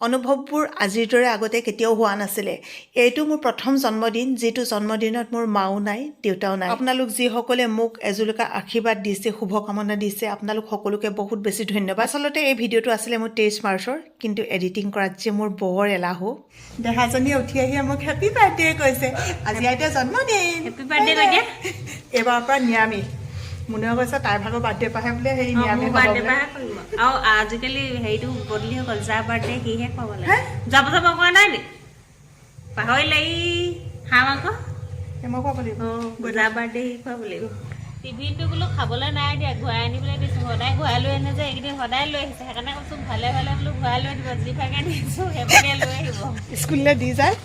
অনুভৱবোৰ আজিৰ দৰে আগতে কেতিয়াও হোৱা নাছিলে। এইটো মোৰ প্ৰথম জন্মদিন, যিটো জন্মদিনত মোৰ মাও নাই, দেউতাও নাই। আপোনালোক যিসকলে মোক এজোলোকা আশীৰ্বাদ দিছে, শুভকামনা দিছে, আপোনালোক সকলোকে বহুত বেছি ধন্যবাদ। আচলতে এই ভিডিঅ'টো আছিলে মোৰ 23 মাৰ্চৰ, কিন্তু এডিটিং কৰাত যে মোৰ বৰ এলাহো। দেহাজনীয়ে উঠি আহি মোক হেপী বাৰ্থডে কৈছে। আজি আইতাৰ জন্মদিন, হেপী বাৰ্থডে লাগে। এইবাৰৰ পৰা নিৰামিষ। মুনুৱে কৈছে তাইৰ ভাগৰ বাৰ্থডে পাহে বোলে সেই নিৰামিষ হ'ব বাৰ্থডে বোলে। পাহে কৰিব। আৰু আজিকালি হেৰিটো বদলি হৈ গ'ল, যাৰ বাৰ্থডে সিহে খুৱাব লাগে। যাব কোৱা নাই নি? পাহৰিলে ই হাঁহ মাংস মই খুৱাব লাগিব। যাৰ বাৰ্থডে সি খুৱাব লাগিব। টিফিনটো বোলো খাবলৈ নাই দিয়া, ঘূৰাই আনিবলৈ দিছোঁ। সদায় ঘূৰাই লৈ আনে যে, এইকেইদিন সদায় লৈ আহিছে। সেইকাৰণে কৈছোঁ ভালে ভালে বোলো ঘূৰাই লৈ দিব, যি ভাগে দিছোঁ সেইভাগে লৈ আহিব। স্কুললৈ দি যায়।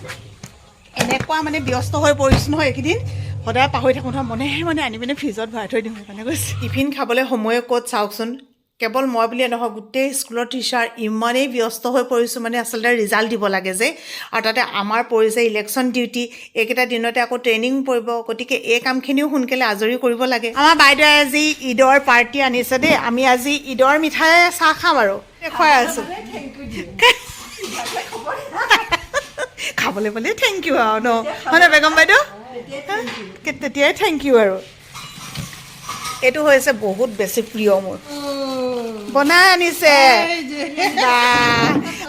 এনেকুৱা মানে ব্যস্ত হৈ পৰিছোঁ নহয় এইকেইদিন, সদায় পাহৰি থাকোঁ নহয়, মনে আনি পিনে ফ্ৰিজত ভৰাই থৈ দিওঁ। সেইকাৰণে কৈছোঁ টিফিন খাবলৈ সময়ে ক'ত চাওকচোন। কেৱল মই বুলিয়ে নহয়, গোটেই স্কুলৰ টিচাৰ ইমানেই ব্যস্ত হৈ পৰিছোঁ, মানে আচলতে ৰিজাল্ট দিব লাগে যে, আৰু তাতে আমাৰ পৰিছে ইলেকশ্যন ডিউটি। এইকেইটা দিনতে আকৌ ট্ৰেইনিং পৰিব, গতিকে এই কামখিনিও সোনকালে আজৰি কৰিব লাগে। আমাৰ বাইদেৱে আজি ঈদৰ পাৰ্টি আনিছে দেই। আমি আজি ঈদৰ মিঠাই চাহ খাম আৰু দেখুৱাই আছোঁ। খাবলৈ পালে থেংক ইউ আৰু ন, হয়নে বেগম বাইদেউ? তেতিয়াই থেংক ইউ আৰু। এইটো হৈছে বহুত বেছি প্ৰিয় মোৰ, বনাই আনিছে।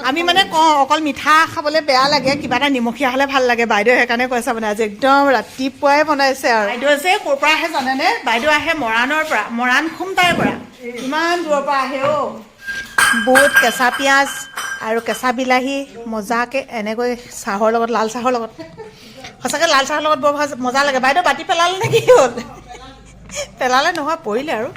আমি মানে কওঁ অকল মিঠা খাবলৈ বেয়া লাগে, কিবা এটা নিমখীয়া হ'লে ভাল লাগে। বাইদেউ সেইকাৰণে কৈছে মানে আজি একদম ৰাতিপুৱাই বনাইছে। আৰু বাইদেউ যে ক'ৰ পৰা আহে জানেনে? বাইদেউ আহে মৰাণৰ পৰা, মৰাণ খুমটাইৰ পৰা। ইমান দূৰৰ পৰা আহে অ'। বুট, কেঁচা পিঁয়াজ আৰু কেঁচা বিলাহী মজাকৈ এনেকৈ চাহৰ লগত, লাল চাহৰ লগত, সঁচাকৈ লাল চাহৰ লগত বৰ মজা লাগে। বাইদেউ বাতি পেলালে নে কি হ'ল? পেলালে নহয়, পৰিলে আৰু।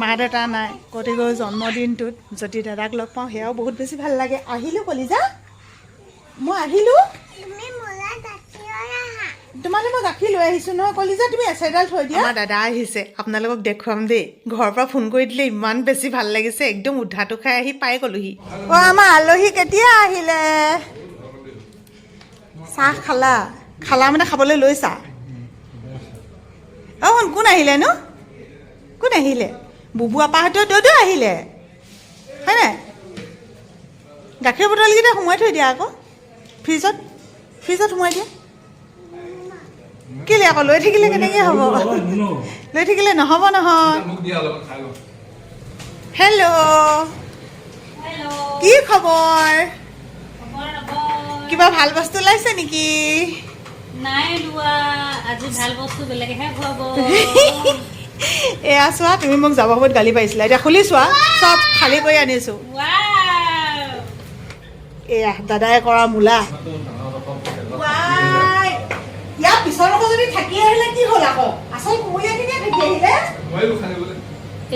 মা দেউতা নাই, গতিকে জন্মদিনটোত যদি দাদাক লগ পাওঁ সেয়াও বহুত বেছি ভাল লাগে। আহিলোঁ কলিজা, মই আহিলোঁ। তোমালৈ মই গাখীৰ লৈ আহিছোঁ নহয় কলিজা, তুমি এচাইডাল থৈ দিয়া। আমাৰ দাদা আহিছে, আপোনালোকক দেখুৱাম দেই। ঘৰৰ পৰা ফোন কৰি দিলে ইমান বেছি ভাল লাগিছে, একদম উধাটো খাই আহি পাই গ'লোহি। অ' আমাৰ আলহী কেতিয়া আহিলে? চাহ খালা মানে খাবলৈ লৈছা? অঁ কোন আহিলেনো? কোন আহিলে? বুবু আপাহঁতেও দৌদৌ আহিলে, হয়নে? গাখীৰ বটলকেইটা সোমোৱাই থৈ দিয়া আকৌ ফ্ৰিজত সোমোৱাই দিয়া। কেলে আকৌ লৈ থাকিলে কেনেকৈ হ'ব? লৈ থাকিলে নহ'ব নহয়। হেল্ল', কি খবৰ? কিবা ভাল বস্তু ওলাইছে নেকি? নাই লোৱা, আজি ভাল বস্তু বেলেগেহে খুৱাব। এয়া চোৱা, তুমি মোক যাব সময়ত গালি পাৰিছিলা, এতিয়া খুলি চোৱা, চব খালী কৰি আনিছোঁ। এয়া দাদাই কৰা মূলা। ইয়াৰ পিছৰ লগত যদি থাকি আহিলে কি হ'ল আকৌ? আচল কুমলীয়াখিনিয়ে থাকি আহিলে।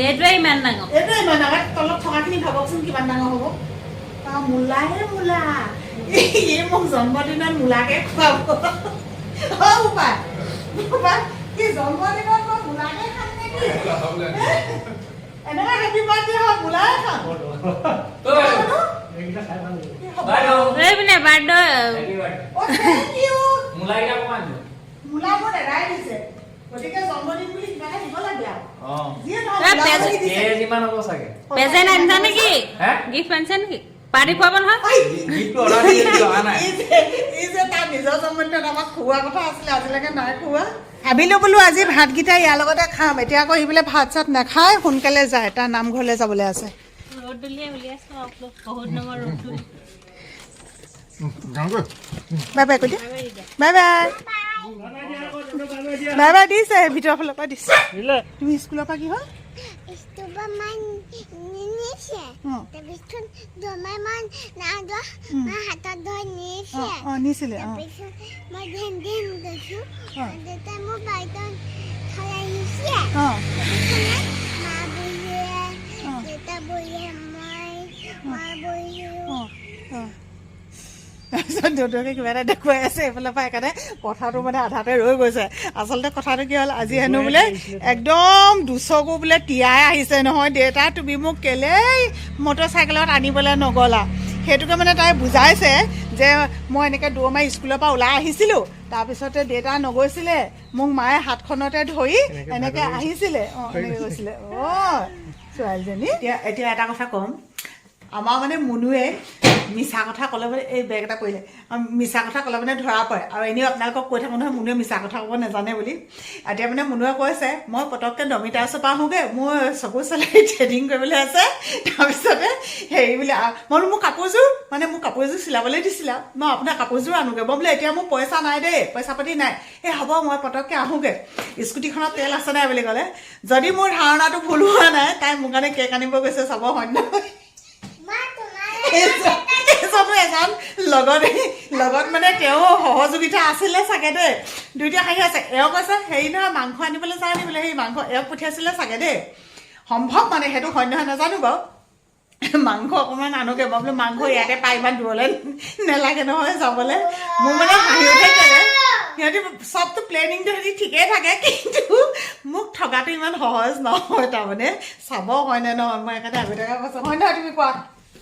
এইটোৱে ইমান ডাঙৰ, তলত থকাখিনি ভাবকচোন কিমান ডাঙৰ হ'ব। মূলাহে মূলা, এই মোক জন্মদিনত মূলাকে খুৱাব। কি জন্মদিনত মই মূলাকে খাম নেকি? এনেকুৱা হেপী বাৰ্থডে হওক, মূলাই খাম। মূলা মোৰ দাদাই দিছে, গতিকে জন্মদিন বুলি কিবা এটা দিব লাগে আৰু। প্ৰেজেণ্ট আনিছা নেকি? গিফ্ট আনিছা নেকি? পাৰ্টি খুৱাব নহয়। এই যে তাৰ নিজৰ জন্মদিনত আমাক খুওৱা কথা আছিলে, আজিলৈকে নাই খুওৱা। ভাবিলোঁ বোলো আজি ভাতকেইটা ইয়াৰ লগতে খাম। এতিয়া আকৌ সি বোলে ভাত চাত নাখায়, সোনকালে যায়, তাৰ নামঘৰলৈ যাবলৈ আছে। বাই বাই কৈ দিয়া, বাই বাই। বাই বাই দিছে, ভিতৰৰ ফালৰ পৰা দিছে। তুমি স্কুলৰ পৰা কি হ'ল? নিছিলে তাৰপিছত দেউতাকে কিবা এটা দেখুৱাই আছে এইফালৰ পৰা, সেইকাৰণে কথাটো মানে আধাতে ৰৈ গৈছে। আচলতে কথাটো কি হ'ল, আজি হেনো বোলে একদম দুচকু বোলে তিয়াই আহিছে নহয়, দেউতা তুমি মোক কেলেই মটৰ চাইকেলত আনিবলৈ নগ'লা। সেইটোকে মানে তাই বুজাইছে যে মই এনেকৈ দৌৰ মাৰি স্কুলৰ পৰা ওলাই আহিছিলোঁ, তাৰপিছতে দেউতা নগৈছিলে, মোক মায়ে হাতখনতে ধৰি এনেকৈ আহিছিলে। এনেকৈ কৈছিলে। ছোৱালীজনী এতিয়া এটা কথা ক'ম, আমাৰ মানে মুনুৱে মিছা কথা ক'লে মানে এই বেগ এটা পৰিলে মিছা কথা ক'লে মানে ধৰা পৰে আৰু এনেও আপোনালোকক কৈ থাকোঁ নহয় মুনুৱে মিছা কথা ক'ব নাজানে বুলি এতিয়া মানে মুনুৱে কৈছে মই পটককৈ নমিতাৰ ওচৰৰ পৰা আহোঁগৈ মোৰ চকু চেলাৰী থ্ৰেডিং কৰিবলৈ আছে তাৰপিছতে হেৰি বোলে মই বোলো মোৰ কাপোৰযোৰ মানে মোৰ কাপোৰ এযোৰ চিলাবলৈ দিছিলা মই আপোনাৰ কাপোৰযোৰ আনোগৈ মই বোলে এতিয়া মোৰ পইচা নাই দেই পইচা পাতি নাই এই হ'ব মই পটককৈ আহোঁগৈ স্কুটিখনত তেল আছে নাই বুলি ক'লে যদি মোৰ ধাৰণাটো ভুল হোৱা নাই তাই মোৰ কাৰণে কেক আনিব গৈছে চাব হয় নহয় এজন লগত মানে তেওঁ সহযোগিতা আছিলে চাগে দেই দুইটা হাঁহি আছে এওঁ কৈছে হেৰি নহয় মাংস আনিবলৈ যাওঁ নি বোলে সেই মাংস এওক পঠিয়াইছিলে চাগে দেই সম্ভৱ মানে সেইটো হয় নহয় নাজানো বাৰু মাংস অকণমান আনোগৈ মই বোলো মাংস ইয়াতে পাই ইমান দূৰলৈ নেলাগে নহয় যাবলৈ মোৰ মানে হাঁহি উঠে কেলে সিহঁতি চবটো প্লেনিংটো সিহঁতি ঠিকেই থাকে কিন্তু মোক ঠগাটো ইমান সহজ নহয় তাৰমানে চাব হয়নে নহয় মই একেবাৰে আগতীয়াকৈ কৈছোঁ হয় নহয় তুমি কোৱা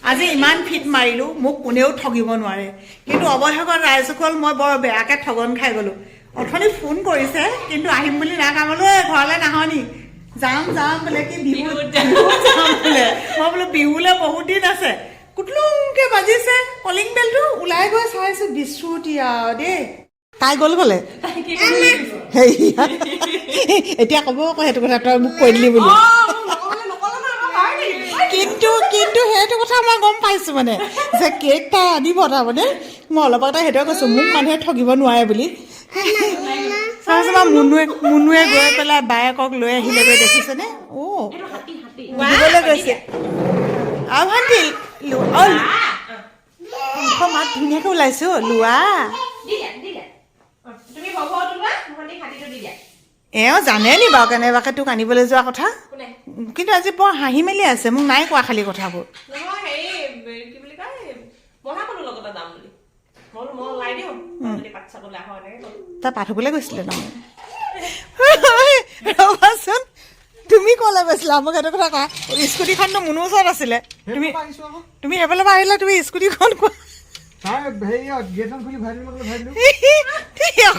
আজি ইমান ফিট মাৰিলোঁ মোক কোনেও ঠগিব নোৱাৰে কিন্তু অৱশেষত ৰাইজসকল মই বৰ বেয়াকৈ ঠগন খাই গ'লোঁ অথনি ফোন কৰিছে কিন্তু আহিম বুলি নাকামলো ঘৰলৈ নাহনি যাম বোলে কি বিহুত যাম বোলে মই বোলো বিহুলৈ বহুত দিন আছে কুটলুংকৈ বাজিছে কলিং বেলটো ওলাই গৈ চাইছোঁ বিচুতি আৰু দেই তাই গ'ল বোলে এতিয়া ক'ব আকৌ সেইটো কথা তই মোক কৈ দিলি বুলি কিন্তু সেইটো কথা মই গম পাইছোঁ মানে যে কেক তাই আনিব তাৰমানে মই অলপ আগতে সেইটোৱে কৈছোঁ মোক মানুহে ঠগিব নোৱাৰে বুলি মুনুৱে গৈ পেলাই বায়েকক লৈ আহিলেগৈ দেখিছেনে দিবলৈ গৈছে আৰু ভণ্টি মাত ধুনীয়াকৈ ওলাইছো লোৱা এওঁ জানে নি বাৰু কেনেবাকে তোক আনিবলৈ যোৱা কথা কিন্তু আজি বৰ হাঁহি মেলি আছে মোক নাই কোৱা খালী কথাবোৰ তাই পাঠ হ'বলৈ গৈছিলে তাৰমানে ৰ'বাচোন তুমি ক'লে গৈছিলা মোক সেইটো কথা কোৱা স্কুটিখনটো মুনুৰ ওচৰত আছিলে তুমি সেইফালৰ পৰা আহিলে তুমি স্কুটিখন কোৱা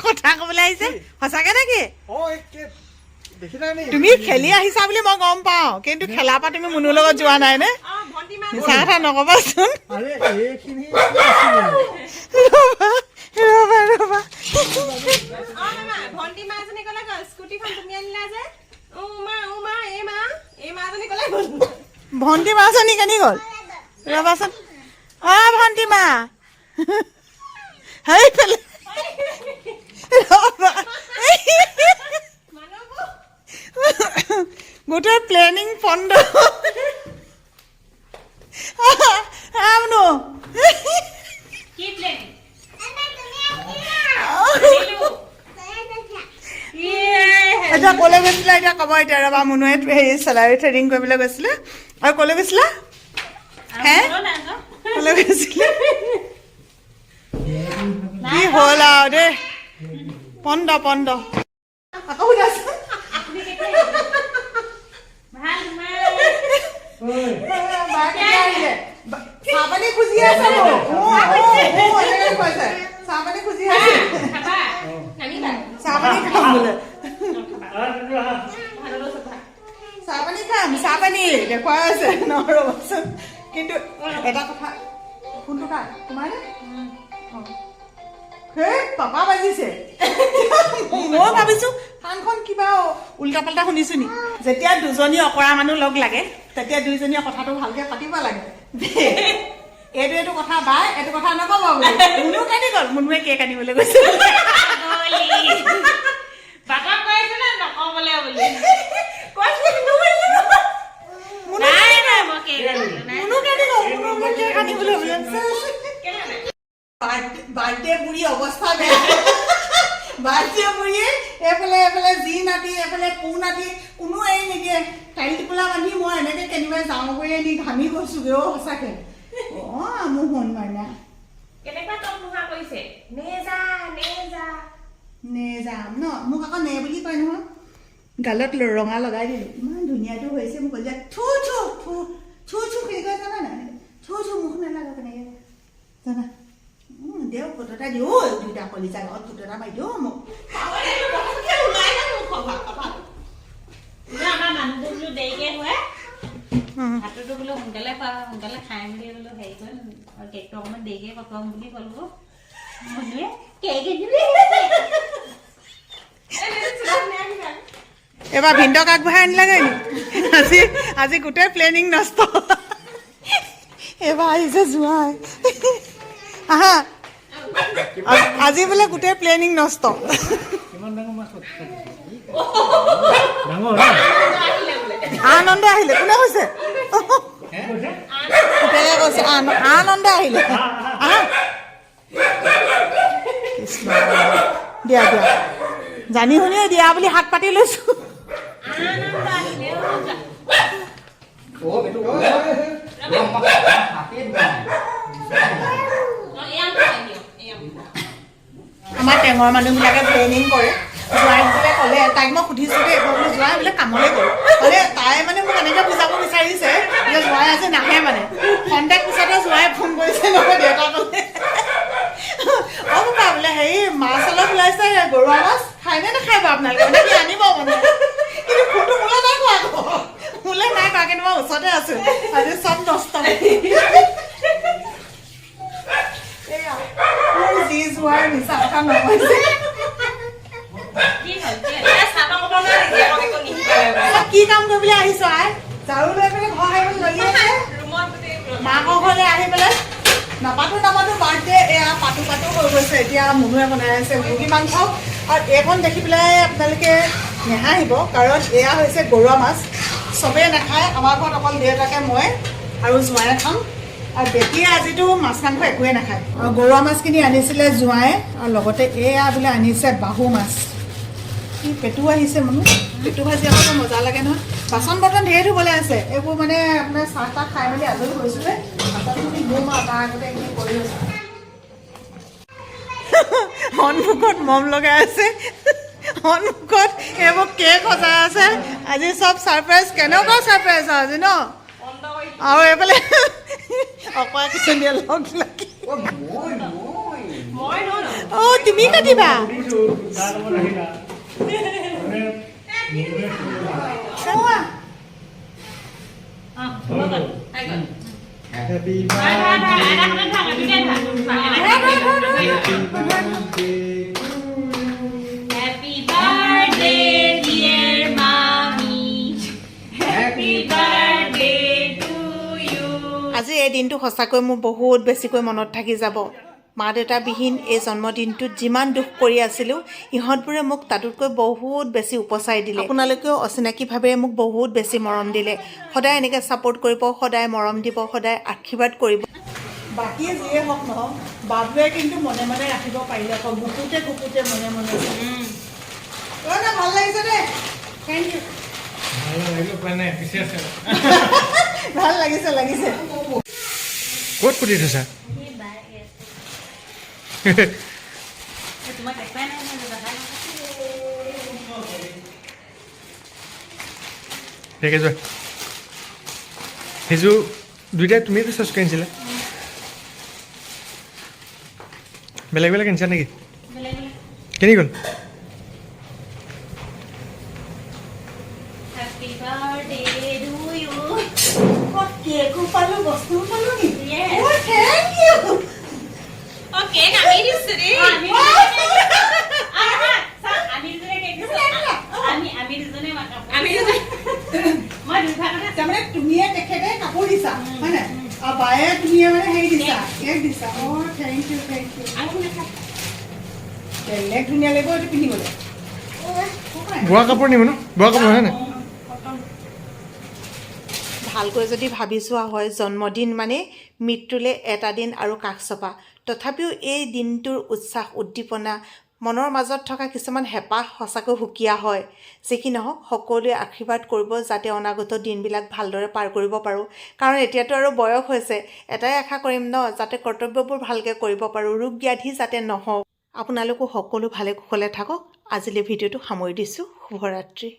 কথা ক'বলৈ আহিছে সঁচাকে নেকি তুমি খেলি আহিছা বুলি মই গম পাওঁ কিন্তু খেলাৰ পৰা তুমি মুনুৰ লগত যোৱা নাই নে মিছা কথা নকবাচোন ৰবা ভণ্টি মাছনি কেনি গ'ল ৰবাচোন ভণ্টি মা গোটেই প্লেনিং পণ্ড এতিয়া ক'লৈ গৈছিলা এতিয়া ক'ব এতিয়া ৰবা মুনুৱে হেৰি চেলাৰী থ্ৰেডিং কৰিবলৈ গৈছিলে আৰু ক'লৈ গৈছিলা ক'লৈ গৈছিলে কি হ'ল আৰু দেই পণ্ড আকৌ শুনাচোন চাহপানী খুজি আছে চাহপানী খুজি আছে চাহপানী খাম বোলে চাহপানী দেখুৱাই আছে ৰ'বাচোন কিন্তু এটা কথা ফোনটো কাৰ তোমাৰ নে সেই পাপা বাজিছে মই ভাবিছোঁ কাণখন কিবা উল্টা পাল্টা শুনিছোঁ নি যেতিয়া দুজনী অকৰা মানুহ লগ লাগে তেতিয়া দুইজনীয়ে কথাটো ভালকৈ পাতিব লাগে এইটো কথা বাই এইটো কথা নক'ব বুলি মুনু কাটি গ'ল মুনুৱে কেক আনিবলৈ গৈছে বাৰ্থডে বুঢ়ী অৱস্থা বেয়া বাৰ্থডে বুঢ়ীয়ে এইফালে যি নাতি এইফালে পু নাতি কোনো এৰি নিদিয়ে টাইল টোপোলা বান্ধি মই এনেকৈ কেনিবাই যাওঁগৈ নি ঘামি গৈছোগৈ সঁচাকৈ মোৰ মন মাইনা নেযাম ন মোক আকৌ নে বুলি কয় নহয় গালত ৰঙা লগাই দিলোঁ ইমান ধুনীয়াটো হৈছে মোক কৈ যায় থু বুলি কয় জানা নাই মুখ নালাগে কেনেকৈ জানা দেও ফটো এটা দিওঁ দুইটা কলিজা লগত ফটো এটা মাৰি দিওঁ মোক ভাতটো বোলো সোনকালে খোৱা সোনকালে খাই মেলি বোলো হেৰি কৰিম আৰু কেকটো অকণমান দেৰিকৈ কটাম বুলি ক'লো মনুৱে কেক এবাৰ ভিনদক আগবঢ়াই আনিলাগে আজি আজি গোটেই প্লেনিং নষ্ট এবাৰ আহিছে জোঁৱাই আহা আজি বোলে গোটেই প্লেনিং নষ্ট আনন্দ আহিলে কোনে কৈছে পুতেকে কৈছে আনন্দ আহিলে আহা দিয়া দিয়া জানি শুনিয়ে দিয়া বুলি হাত পাতি লৈছো আমাৰ টেঙৰ মানুহবিলাকে প্লেনিং কৰে জোঁৱাই বোলে ক'লে তাইক মই সুধিছোঁ দেই মই বোলো জোঁৱাই বোলে কামলৈ গ'ল ক'লে তাই মানে মোক এনেকৈ বুজাব বিচাৰিছে যে জোঁৱাই আজি নাহে মানে খন্তেক পিছতে জোঁৱাই ফোন কৰিছে নহয় দেউতা ক'লে অঁ বাবা বোলে হেৰি মাছ অলপ ওলাইছে গৰুৱা মাছ খায়নে নাখায় বাৰু আপোনালোকে মানে কি আনিব মানে কিন্তু ফোনটো মোলৈ নাই কোৱা আকৌ মোলৈ নাই কোৱা কিন্তু মই ওচৰতে আছোঁ আজি চব নষ্ট যি জোঁৱাই মিছা কথা নহৈছে কি কাম কৰিবলৈ আহিছ আই ঝাৰু লৈ পেলাই ঘৰ আহিবলৈ লাগি আছে মাকৰ ঘৰলৈ আহি পেলাই নাপাতো বাৰ্থডে এয়া পাতো হৈ গৈছে এতিয়া মুনুৱে বনাই আছে মুৰ্গী মাংস আৰু এইখন দেখি পেলাই আপোনালোকে নেহাঁহিব কাৰণ এয়া হৈছে গৰুৱা মাছ চবেই নাখায় আমাৰ ঘৰত অকল দেউতাকে মই আৰু জোঁৱাই খাম আৰু বেটিয়ে আজিতো মাছ মাংস একোৱে নাখায় আৰু গৰুৱা মাছখিনি আনিছিলে জোঁৱাই আৰু লগতে এয়া বোলে আনিছে বাহু মাছ কি পেটু আহিছে মানুহ পেটু ভাজি আকৌ মজা লাগে নহয় বাচন বৰ্তন ধেৰ ধুবলৈ আছে এইবোৰ মানে আপোনাৰ চাহ তাহ খাই মেলি আজৰি হৈছিলে বাচনখিনি ধুম আৰু তাৰ আগতে এইখিনি কৰি লৈছোঁ সন্মুখত মম লগাই আছে সন্মুখত এইবোৰ কেক সজাই আছে আজি চব ছাৰপ্ৰাইজ কেনেকুৱা ছাৰপ্ৰাইজ আজি ন আৰু এইফালে অকৰা কিচনীয়া লগ লাগি অঁ তুমি কাটিবা Happy birthday, dear mommy. Happy birthday to you. আজি এই দিনটো সঁচাকৈ মোৰ বহুত বেছিকৈ মনত থাকি যাব মা দেউতাবিহীন এই জন্মদিনটোত যিমান দুখ কৰি আছিলোঁ ইহঁতবোৰে মোক তাতোতকৈ বহুত বেছি উপচাই দিলে আপোনালোকেও অচিনাকিভাৱে মোক বহুত বেছি মৰম দিলে সদায় এনেকৈ ছাপোৰ্ট কৰিব সদায় মৰম দিব সদায় আশীৰ্বাদ কৰিব বাকী যিয়ে হওক নহওক বাবুৱে কিন্তু মনে মনে ৰাখিব পাৰিলে আকৌ গুপুতে মনে ভাল লাগিছে দেই থেংক ইউ ভাল লাগিছে ক'ত পুতি থৈছা ঠিক আছে সেইযোৰ দুইটাই তুমিতো চইচ কৰি আনিছিলা বেলেগ বেলেগ আনিছা নেকি কেনি গ'ল কেকো পালো বস্তু পালো নি কেক আমি দিছো দেই তাৰমানে তুমিয়ে তেখেতে কাপোৰ দিছা হয় নাই আৰু বায়ে তুমিয়ে মানে হেৰি দিছা কেক দিছা অঁ থেংক ইউ বেলেগ ধুনীয়া লাগিব এইটো পিন্ধিবলৈ বোৱা কাপোৰ নিব ন বোৱা কাপোৰ হয় নাই ভালকৈ যদি ভাবি চোৱা হয় জন্মদিন মানে মৃত্যুলৈ এটা দিন আৰু কাষ চপা তথাপিও এই দিনটোৰ উৎসাহ উদ্দীপনা মনৰ মাজত থকা কিছুমান হেঁপাহ সঁচাকৈ সুকীয়া হয় যি কি নহওক সকলোৱে আশীৰ্বাদ কৰিব যাতে অনাগত দিনবিলাক ভালদৰে পাৰ কৰিব পাৰোঁ কাৰণ এতিয়াতো আৰু বয়স হৈছে এটাই আশা কৰিম ন যাতে কৰ্তব্যবোৰ ভালকৈ কৰিব পাৰোঁ ৰোগ ব্যাধি যাতে নহওক আপোনালোকো সকলো ভালে কুশলে থাকক আজিলৈ ভিডিঅ'টো সামৰি দিছোঁ শুভৰাত্ৰি